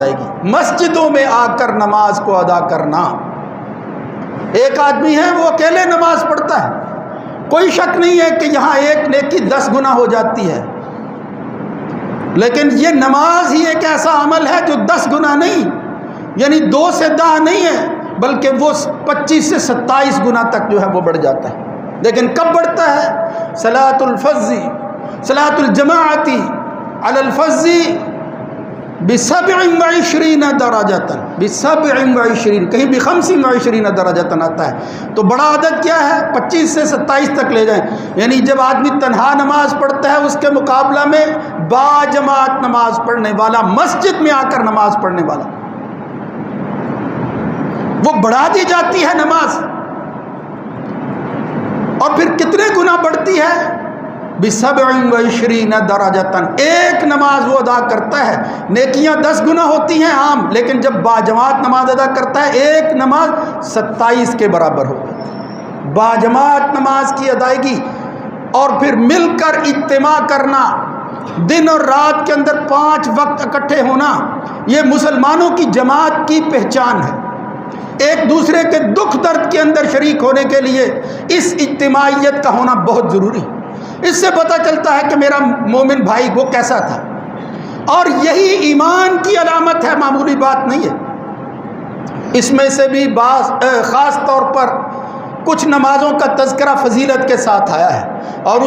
جائے گی۔ مسجدوں میں آ کر نماز کو ادا کرنا۔ ایک آدمی ہے وہ اکیلے نماز پڑھتا ہے، کوئی شک نہیں ہے کہ یہاں ایک نیکی 10 گنا ہو جاتی ہے، لیکن یہ نماز ہی ایک ایسا عمل ہے جو 10 گنا نہیں، یعنی 2 سے 10 نہیں ہے، بلکہ وہ 25 سے 27 گنا تک جو ہے وہ بڑھ جاتا ہے۔ لیکن کب بڑھتا ہے؟ صلاۃ الفض، صلاۃ الجماعتی علی الفض ب27 درجۃ، ب27 کہیں بھی 25 درجۃ آتا ہے۔ تو بڑا عدد کیا ہے؟ 25 سے 27 تک لے جائیں، یعنی جب آدمی تنہا نماز پڑھتا ہے اس کے مقابلہ میں با جماعت نماز پڑھنے والا، مسجد میں آ کر نماز پڑھنے والا، وہ بڑھا دی جاتی ہے نماز۔ اور پھر کتنے گنا بڑھتی ہے؟ ب27 درجۃ۔ ایک نماز وہ ادا کرتا ہے، نیکیاں 10 گنا ہوتی ہیں عام، لیکن جب باجماعت نماز ادا کرتا ہے ایک نماز 27 کے برابر ہو جاتی ہے۔ باجماعت نماز کی ادائیگی اور پھر مل کر اجتماع کرنا، دن اور رات کے اندر 5 وقت اکٹھے ہونا، یہ مسلمانوں کی جماعت کی پہچان ہے۔ ایک دوسرے کے دکھ درد کے اندر شریک ہونے کے لیے اس اجتماعیت کا ہونا بہت ضروری ہے۔ اس سے پتہ چلتا ہے کہ میرا مومن بھائی وہ کیسا تھا، اور یہی ایمان کی علامت ہے، معمولی بات نہیں ہے۔ اس میں سے بھی خاص طور پر کچھ نمازوں کا تذکرہ فضیلت کے ساتھ آیا ہے، اور